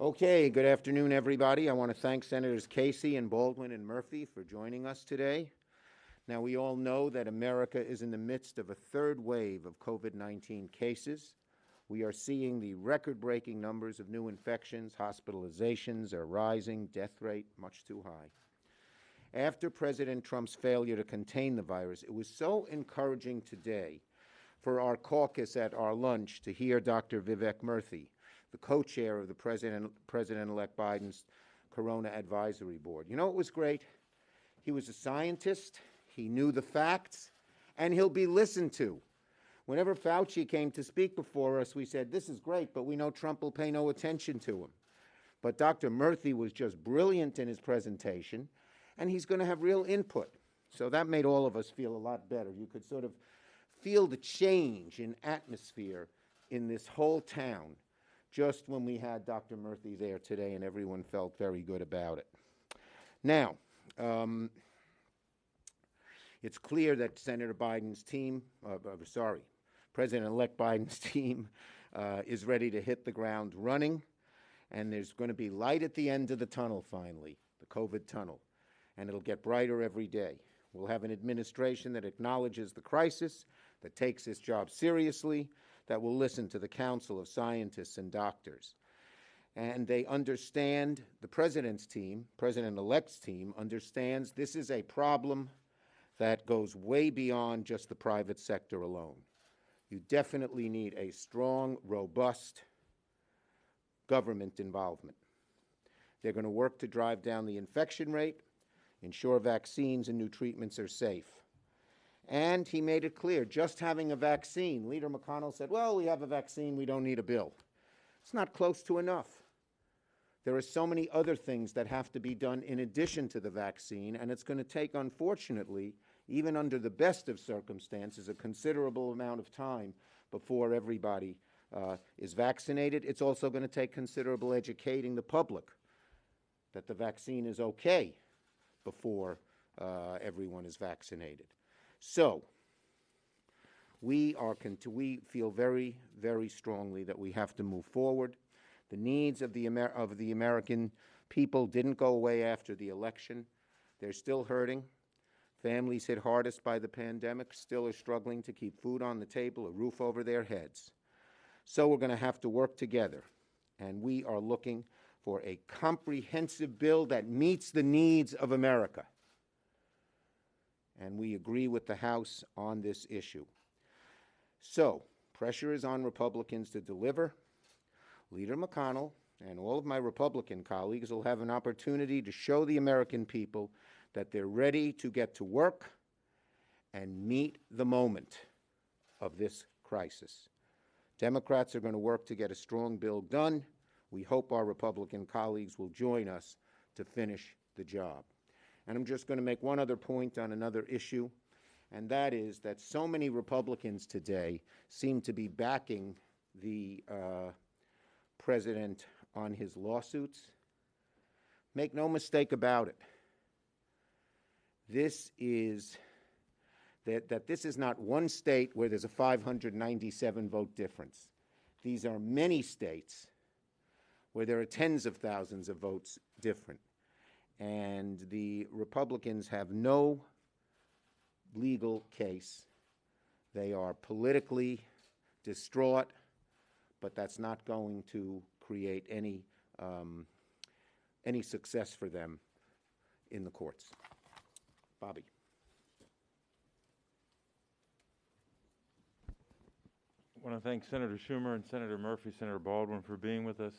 Okay, good afternoon, everybody. I want to thank Senators Casey and Baldwin and Murphy for joining us today. Now, we all know that America is in the midst of a third wave of COVID-19 cases. We are seeing the record-breaking numbers of new infections, hospitalizations are rising, death rate much too high. After President Trump's failure to contain the virus, it was so encouraging today for our caucus at our lunch to hear Dr. Vivek Murthy, the co-chair of the President-elect Biden's Corona Advisory Board. You know what was great? He was a scientist, he knew the facts, and he'll be listened to. Whenever Fauci came to speak before us, we said, this is great, but we know Trump will pay no attention to him. But Dr. Murthy was just brilliant in his presentation, and he's going to have real input. So that made all of us feel a lot better. You could sort of feel the change in atmosphere in this whole town just when we had Dr. Murthy there today, and everyone felt very good about it. Now, it's clear that Senator Biden's team, President-elect Biden's team is ready to hit the ground running, and there's going to be light at the end of the tunnel finally, the COVID tunnel, and it'll get brighter every day. We'll have an administration that acknowledges the crisis, that takes this job seriously, that will listen to the counsel of scientists and doctors. And they understand, the president's team, president-elect's team, understands this is a problem that goes way beyond just the private sector alone. You definitely need a strong, robust government involvement. They're going to work to drive down the infection rate, ensure vaccines and new treatments are safe. And he made it clear, just having a vaccine, Leader McConnell said, well, we have a vaccine, we don't need a bill. It's not close to enough. There are so many other things that have to be done in addition to the vaccine, and it's going to take, unfortunately, even under the best of circumstances, a considerable amount of time before everybody is vaccinated. It's also going to take considerable educating the public that the vaccine is okay before everyone is vaccinated. So we feel very, very strongly that we have to move forward. The needs of the American people didn't go away after the election. They're still hurting. Families hit hardest by the pandemic still are struggling to keep food on the table, a roof over their heads. So we're going to have to work together, and we are looking for a comprehensive bill that meets the needs of America. And we agree with the House on this issue. So, pressure is on Republicans to deliver. Leader McConnell and all of my Republican colleagues will have an opportunity to show the American people that they're ready to get to work and meet the moment of this crisis. Democrats are going to work to get a strong bill done. We hope our Republican colleagues will join us to finish the job. And I'm just going to make one other point on another issue, and that is that so many Republicans today seem to be backing the president on his lawsuits. Make no mistake about it. This is this is not one state where there's a 597 vote difference. These are many states where there are tens of thousands of votes different. And the Republicans have no legal case. They are politically distraught, but that's not going to create any success for them in the courts. Bobby. I want to thank Senator Schumer and Senator Murphy, Senator Baldwin for being with us.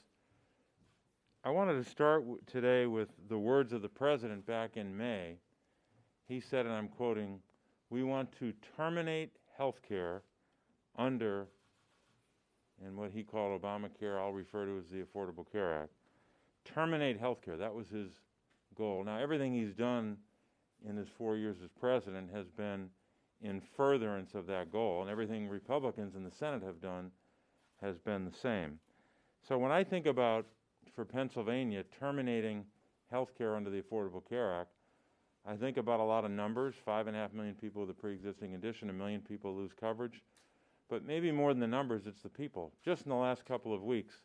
I wanted to start today with the words of the President back in May. He said, and I'm quoting, "We want to terminate health care under," and what he called Obamacare, I'll refer to as the Affordable Care Act. Terminate health care, that was his goal. Now, everything he's done in his 4 years as president has been in furtherance of that goal, and everything Republicans in the Senate have done has been the same. So when I think about, for Pennsylvania, terminating health care under the Affordable Care Act, I think about a lot of numbers, 5.5 million people with a pre-existing condition, 1 million people lose coverage. But maybe more than the numbers, it's the people. Just in the last couple of weeks,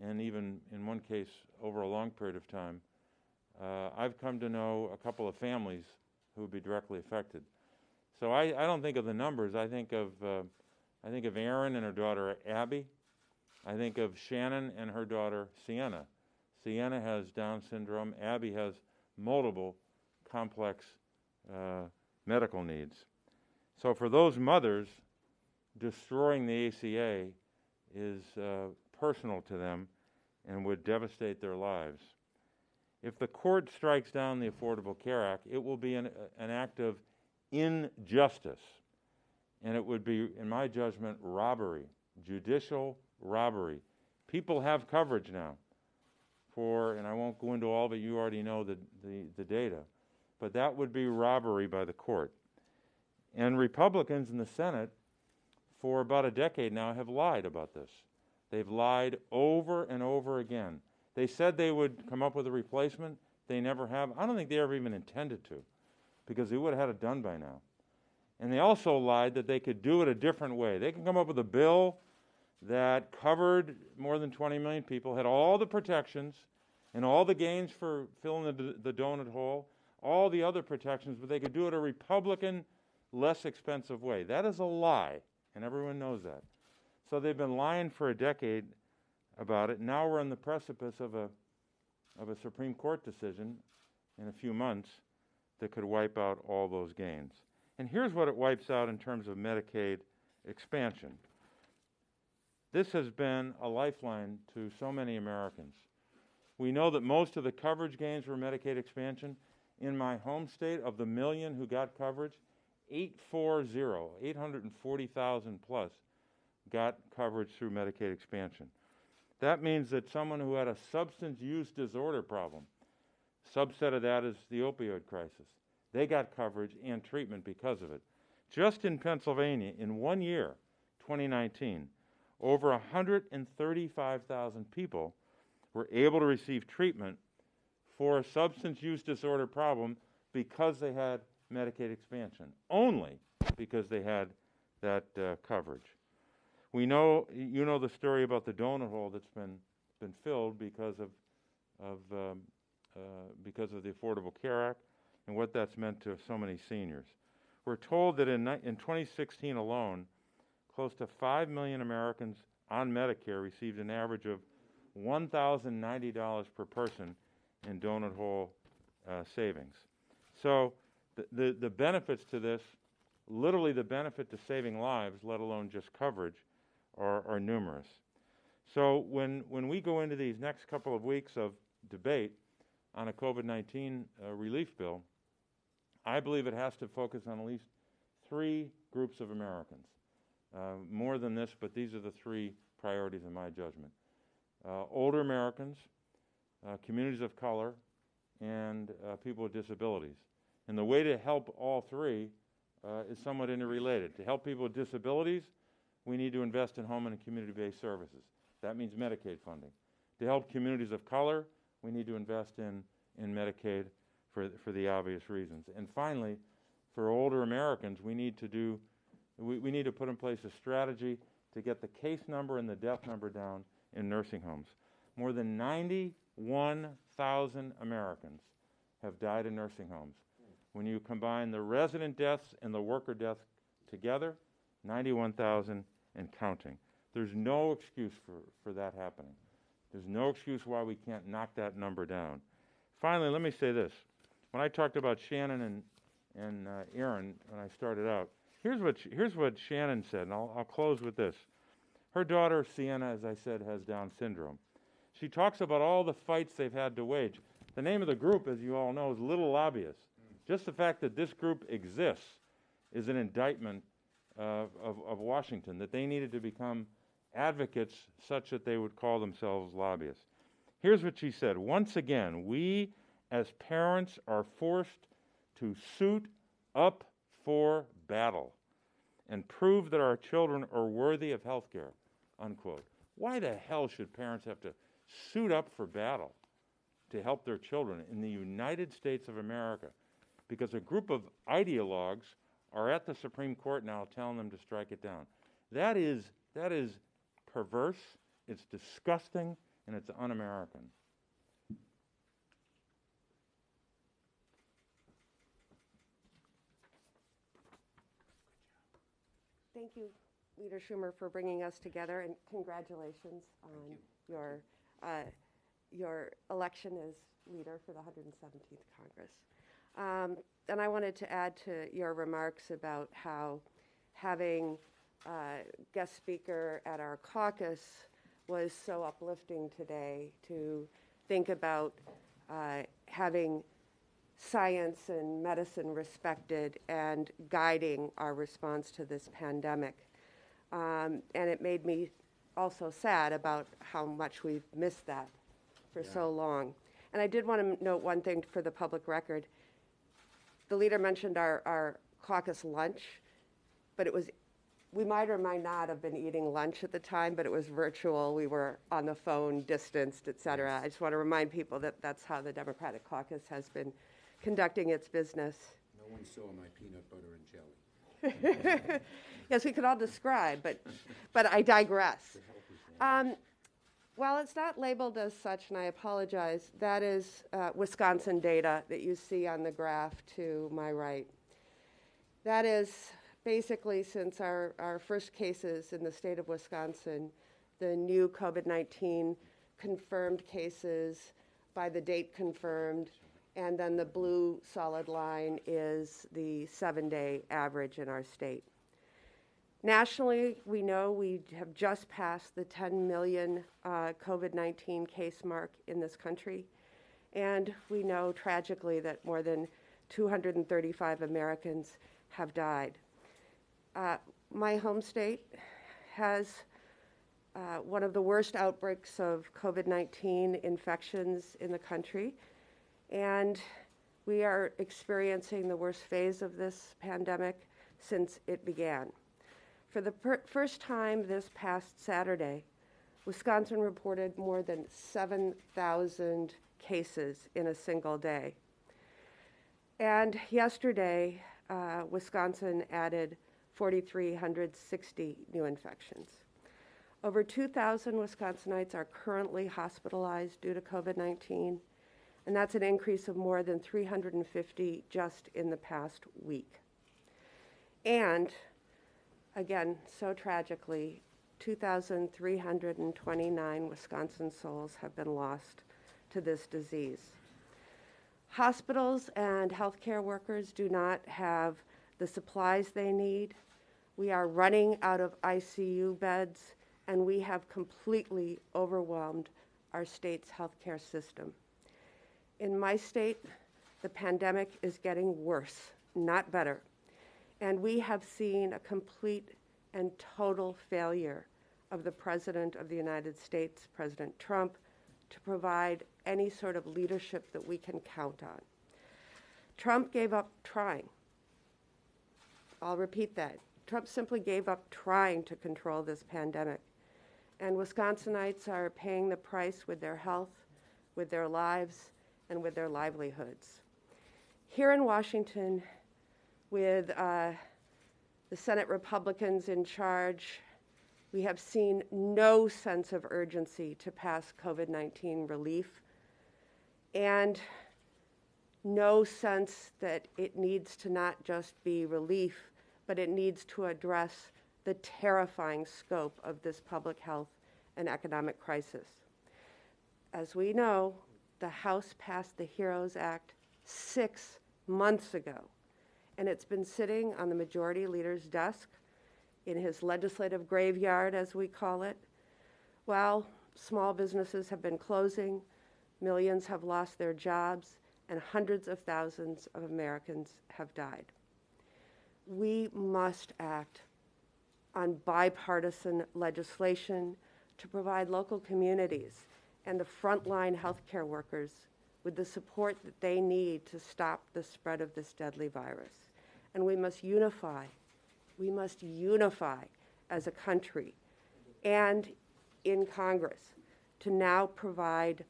and even in one case over a long period of time. I've come to know a couple of families who would be directly affected. So I don't think of the numbers. I think of Erin and her daughter Abby. I think of Shannon and her daughter Sienna. Sienna has Down syndrome. Abby has multiple complex medical needs. So for those mothers, destroying the ACA is personal to them and would devastate their lives. If the court strikes down the Affordable Care Act, it will be an act of injustice, and it would be, in my judgment, robbery, judicial robbery. People have coverage now for, and I won't go into all of it, you already know the data, but that would be robbery by the court. And Republicans in the Senate for about a decade now have lied about this. They've lied over and over again. They said they would come up with a replacement. They never have. I don't think they ever even intended to, because they would have had it done by now. And they also lied that they could do it a different way. They can come up with a bill that covered more than 20 million people, had all the protections and all the gains for filling the donut hole, all the other protections, but they could do it a Republican, less expensive way. That is a lie, and everyone knows that. So they've been lying for a decade about it. Now we're on the precipice of a Supreme Court decision in a few months that could wipe out all those gains. And here's what it wipes out in terms of Medicaid expansion. This has been a lifeline to so many Americans. We know that most of the coverage gains for Medicaid expansion in my home state, of the million who got coverage, 840,000 plus got coverage through Medicaid expansion. That means that someone who had a substance use disorder problem, subset of that is the opioid crisis, they got coverage and treatment because of it. Just in Pennsylvania, in 1 year, 2019, over 135,000 people were able to receive treatment for a substance use disorder problem because they had Medicaid expansion, only because they had that coverage. We know, you know the story about the donut hole that's been filled because of the Affordable Care Act and what that's meant to so many seniors. We're told that in 2016 alone, close to 5 million Americans on Medicare received an average of $1,090 per person in donut hole savings. So the benefits to this, literally the benefit to saving lives, let alone just coverage, are numerous. So when we go into these next couple of weeks of debate on a COVID-19 relief bill, I believe it has to focus on at least 3 groups of Americans. More than this, but these are the 3 priorities in my judgment. Older Americans, communities of color, and people with disabilities. And the way to help all 3 is somewhat interrelated. To help people with disabilities, we need to invest in home and community-based services. That means Medicaid funding. To help communities of color, we need to invest in Medicaid for the obvious reasons. And finally, for older Americans, we need to put in place a strategy to get the case number and the death number down in nursing homes. More than 91,000 Americans have died in nursing homes. When you combine the resident deaths and the worker deaths together, 91,000 and counting. There's no excuse for that happening. There's no excuse why we can't knock that number down. Finally, let me say this. When I talked about Shannon and Erin when I started out, here's what Shannon said, and I'll close with this. Her daughter, Sienna, as I said, has Down syndrome. She talks about all the fights they've had to wage. The name of the group, as you all know, is Little Lobbyists. Just the fact that this group exists is an indictment of Washington, that they needed to become advocates such that they would call themselves lobbyists. Here's what she said. Once again, we as parents are forced to suit up for battle and prove that our children are worthy of health care, unquote. Why the hell should parents have to suit up for battle to help their children in the United States of America? Because a group of ideologues are at the Supreme Court now telling them to strike it down. That is perverse, it's disgusting, and it's un-American. Thank you, Leader Schumer, for bringing us together, and congratulations on your election as leader for the 117th Congress. And I wanted to add to your remarks about how having guest speaker at our caucus was so uplifting today, to think about having science and medicine respected and guiding our response to this pandemic. And it made me also sad about how much we've missed that for so long. And I did want to note one thing for the public record. The leader mentioned our caucus lunch, but we might or might not have been eating lunch at the time, but it was virtual. We were on the phone, distanced, et cetera. I just want to remind people that that's how the Democratic caucus has been conducting its business. No one saw my peanut butter and jelly. Yes, we could all describe, but I digress. While it's not labeled as such, and I apologize, that is Wisconsin data that you see on the graph to my right. That is basically, since our first cases in the state of Wisconsin, the new COVID-19 confirmed cases by the date confirmed, and then the blue solid line is the 7-day average in our state. Nationally, we know we have just passed the 10 million COVID-19 case mark in this country, and we know tragically that more than 235 Americans have died. My home state has one of the worst outbreaks of COVID-19 infections in the country, and we are experiencing the worst phase of this pandemic since it began. For the first time this past Saturday, Wisconsin reported more than 7,000 cases in a single day. And yesterday, Wisconsin added 4,360 new infections. Over 2,000 Wisconsinites are currently hospitalized due to COVID-19, and that's an increase of more than 350 just in the past week. And again, so tragically, 2,329 Wisconsin souls have been lost to this disease. Hospitals and healthcare workers do not have the supplies they need. We are running out of ICU beds, and we have completely overwhelmed our state's healthcare system. In my state, the pandemic is getting worse, not better. And we have seen a complete and total failure of the President of the United States, President Trump, to provide any sort of leadership that we can count on. Trump gave up trying. I'll repeat that. Trump simply gave up trying to control this pandemic. And Wisconsinites are paying the price with their health, with their lives, and with their livelihoods. Here in Washington, with the Senate Republicans in charge, we have seen no sense of urgency to pass COVID-19 relief, and no sense that it needs to not just be relief, but it needs to address the terrifying scope of this public health and economic crisis. As we know, the House passed the HEROES Act 6 months ago, and it's been sitting on the majority leader's desk in his legislative graveyard, as we call it, while small businesses have been closing, millions have lost their jobs, and hundreds of thousands of Americans have died. We must act on bipartisan legislation to provide local communities and the frontline healthcare workers with the support that they need to stop the spread of this deadly virus. And we must unify as a country and in Congress to now provide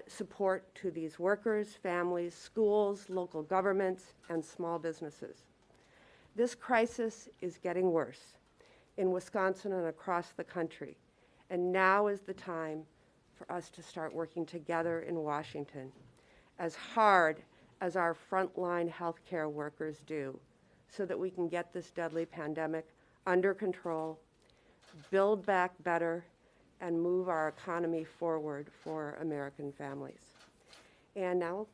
support to these workers, families, schools, local governments, and small businesses. This crisis is getting worse in Wisconsin and across the country, and now is the time for us to start working together in Washington, as hard as our frontline healthcare workers do, so that we can get this deadly pandemic under control, build back better, and move our economy forward for American families. And now I'll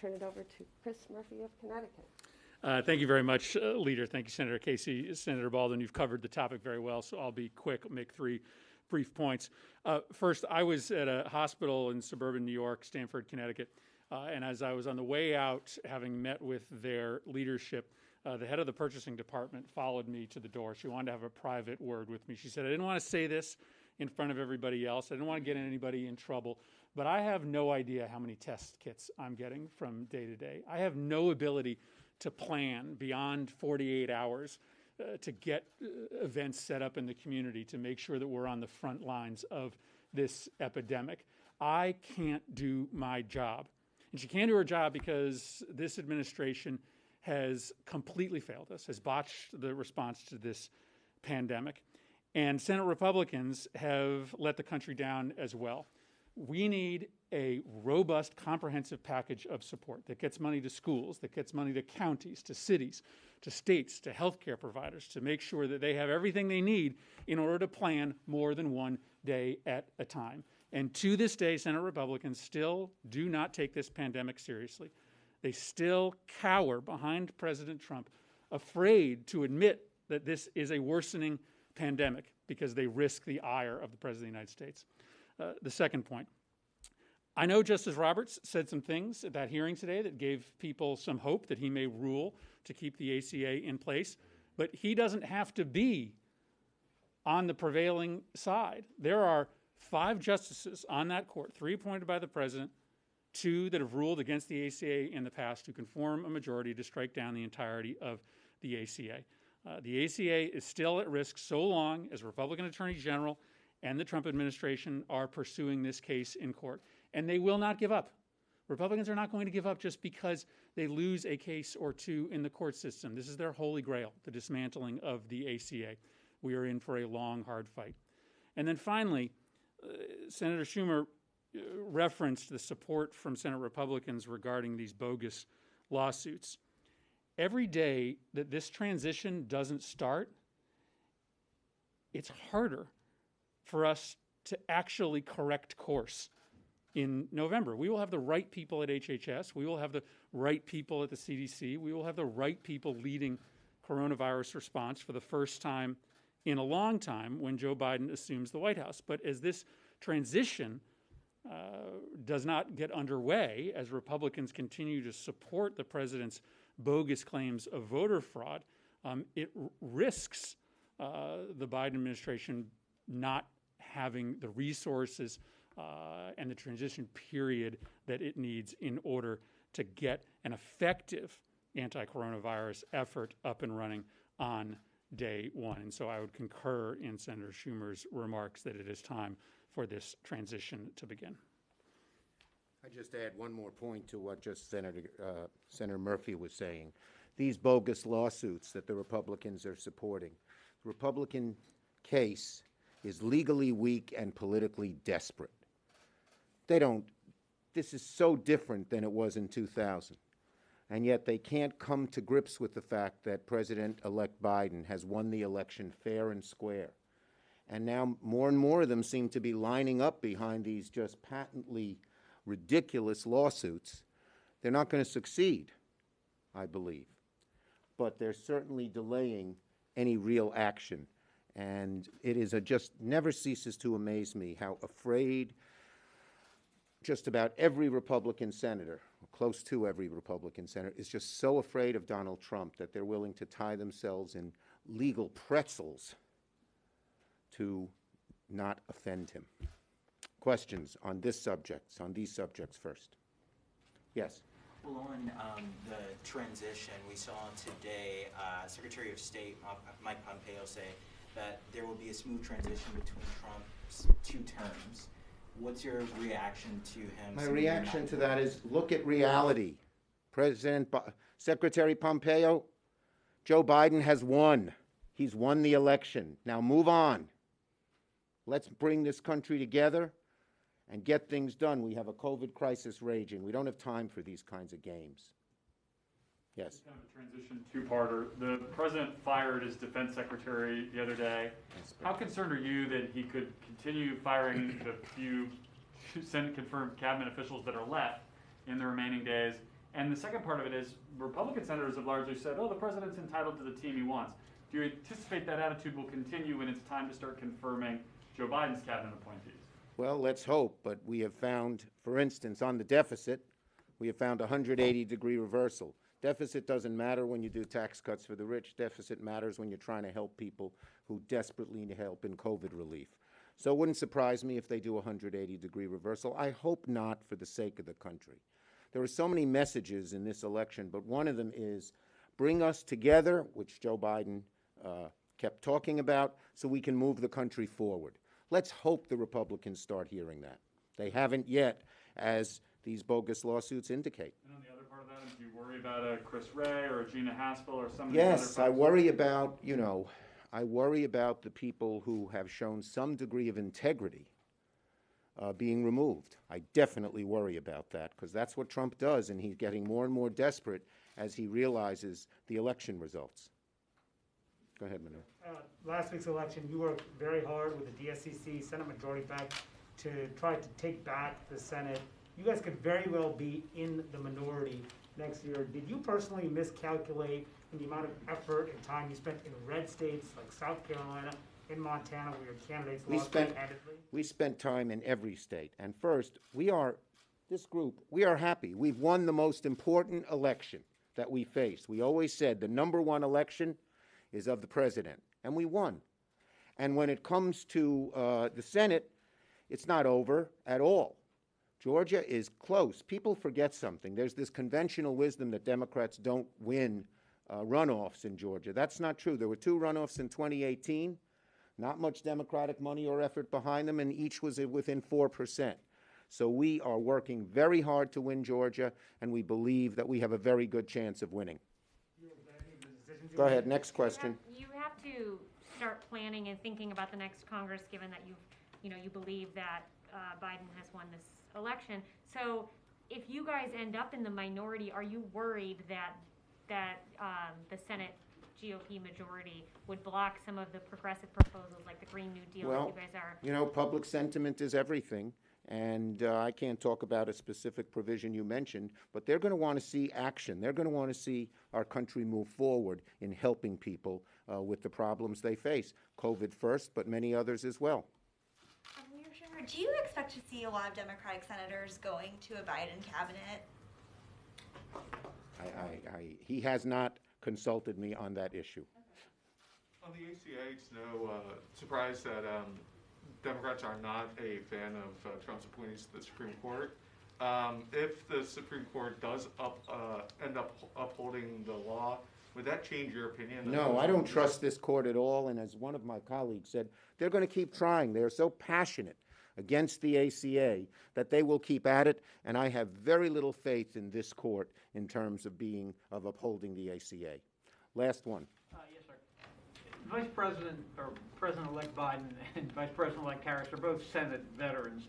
turn it over to Chris Murphy of Connecticut. Thank you very much, Leader. Thank you, Senator Casey. Senator Baldwin, you've covered the topic very well, so I'll be quick. I'll make three brief points. First, I was at a hospital in suburban New York, Stamford, Connecticut, and as I was on the way out, having met with their leadership, the head of the purchasing department followed me to the door. She wanted to have a private word with me. She said, I didn't want to say this in front of everybody else. I didn't want to get anybody in trouble, but I have no idea how many test kits I'm getting from day to day. I have no ability to plan beyond 48 hours to get events set up in the community to make sure that we're on the front lines of this epidemic. I can't do my job. And she can't do her job because this administration has completely failed us, has botched the response to this pandemic. And Senate Republicans have let the country down as well. We need a robust, comprehensive package of support that gets money to schools, that gets money to counties, to cities, to states, to healthcare providers, to make sure that they have everything they need in order to plan more than one day at a time. And to this day, Senate Republicans still do not take this pandemic seriously. They still cower behind President Trump, afraid to admit that this is a worsening pandemic because they risk the ire of the President of the United States. The second point, I know Justice Roberts said some things at that hearing today that gave people some hope that he may rule to keep the ACA in place, but he doesn't have to be on the prevailing side. There are 5 justices on that court, 3 appointed by the President, 2 that have ruled against the ACA in the past, who can form a majority to strike down the entirety of the ACA. The ACA is still at risk so long as Republican Attorney General and the Trump administration are pursuing this case in court. And they will not give up. Republicans are not going to give up just because they lose a case or two in the court system. This is their holy grail, the dismantling of the ACA. We are in for a long, hard fight. And then finally, Senator Schumer referenced the support from Senate Republicans regarding these bogus lawsuits. Every day that this transition doesn't start, it's harder for us to actually correct course in November. We will have the right people at HHS. We will have the right people at the CDC. We will have the right people leading coronavirus response for the first time in a long time when Joe Biden assumes the White House. But as this transition does not get underway, as Republicans continue to support the president's bogus claims of voter fraud, it risks the Biden administration not having the resources and the transition period that it needs in order to get an effective anti-coronavirus effort up and running on day one. And so I would concur in Senator Schumer's remarks that it is time for this transition to begin. I just add one more point to what just Senator Murphy was saying. These bogus lawsuits that the Republicans are supporting, the Republican case is legally weak and politically desperate. This is so different than it was in 2000. And yet they can't come to grips with the fact that President-elect Biden has won the election fair and square. And now more and more of them seem to be lining up behind these just patently ridiculous lawsuits. They're not going to succeed, I believe. But they're certainly delaying any real action. And it is just never ceases to amaze me how afraid just about every Republican senator, or close to every Republican senator, is just so afraid of Donald Trump that they're willing to tie themselves in legal pretzels to not offend him. Questions on these subjects first? Yes. Well, on the transition, we saw today Secretary of State Mike Pompeo say that there will be a smooth transition between Trump's 2 terms. What's your reaction to him? My reaction to that is look at reality. Secretary Pompeo, Joe Biden has won. He's won the election. Now move on. Let's bring this country together and get things done. We have a COVID crisis raging. We don't have time for these kinds of games. Yes. Kind of a transition two-parter. The president fired his defense secretary the other day. How concerned are you that he could continue firing the few Senate-confirmed cabinet officials that are left in the remaining days? And the second part of it is Republican senators have largely said, oh, the president's entitled to the team he wants. Do you anticipate that attitude will continue when it's time to start confirming Joe Biden's cabinet appointees? Well, let's hope, but we have found, for instance, on the deficit, we have found a 180-degree reversal. Deficit doesn't matter when you do tax cuts for the rich. Deficit matters when you're trying to help people who desperately need help in COVID relief. So it wouldn't surprise me if they do a 180-degree reversal. I hope not, for the sake of the country. There are so many messages in this election, but one of them is bring us together, which Joe Biden kept talking about, so we can move the country forward. Let's hope the Republicans start hearing that. They haven't yet, as these bogus lawsuits indicate. And on the other part of that, do you worry about a Chris Wray or a Gina Haspel or some of the Yes, other I worry about, I worry about the people who have shown some degree of integrity being removed. I definitely worry about that, because that's what Trump does, and he's getting more and more desperate as he realizes the election results. Go ahead, Manu. Last week's election, you worked very hard with the DSCC, Senate Majority PAC, to try to take back the Senate. You guys could very well be in the minority next year. Did you personally miscalculate in the amount of effort and time you spent in red states like South Carolina, in Montana, where your candidates lost competitively? We spent time in every state. And first, this group, we are happy. We've won the most important election that we faced. We always said the number one election is of the president, and we won. And when it comes to the Senate, it's not over at all. Georgia is close. People forget something. There's this conventional wisdom that Democrats don't win runoffs in Georgia. That's not true. There were 2 runoffs in 2018, not much Democratic money or effort behind them, and each was within 4%. So we are working very hard to win Georgia, and we believe that we have a very good chance of winning. Go ahead, next question. You have to start planning and thinking about the next Congress, given that you believe that Biden has won this election. So if you guys end up in the minority, are you worried that the Senate GOP majority would block some of the progressive proposals like the Green New Deal that you guys are? Public sentiment is everything. And I can't talk about a specific provision you mentioned, but they're going to want to see action. They're going to want to see our country move forward in helping people with the problems they face. COVID first, but many others as well. Leader Schumer, do you expect to see a lot of Democratic senators going to a Biden cabinet? He has not consulted me on that issue. On the ACA, it's no surprise that Democrats are not a fan of Trump's appointees to the Supreme Court. If the Supreme Court does end up upholding the law, would that change your opinion? No, I don't trust this court at all. And as one of my colleagues said, they're going to keep trying. They're so passionate against the ACA that they will keep at it. And I have very little faith in this court in terms of upholding the ACA. Last one. Yes, sir. Vice President or President-elect Biden and Vice President-elect Harris are both Senate veterans.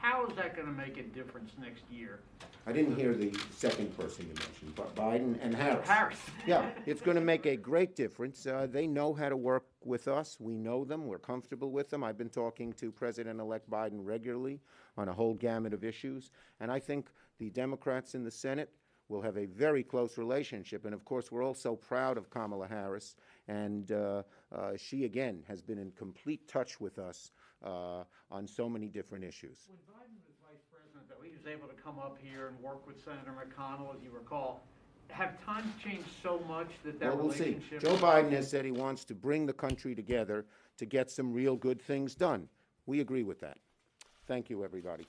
How is that going to make a difference next year? I didn't hear the second person you mentioned, but Biden and Harris. Harris. Yeah, it's going to make a great difference. They know how to work with us. We know them. We're comfortable with them. I've been talking to President-elect Biden regularly on a whole gamut of issues, and I think the Democrats in the Senate will have a very close relationship. And of course, we're all so proud of Kamala Harris, and she again has been in complete touch with us on so many different issues. When Biden was vice president, though, he was able to come up here and work with Senator McConnell, as you recall. Have times changed so much that We'll see. relationship? Joe Biden has said he wants to bring the country together to get some real good things done. We agree with that. Thank you, everybody.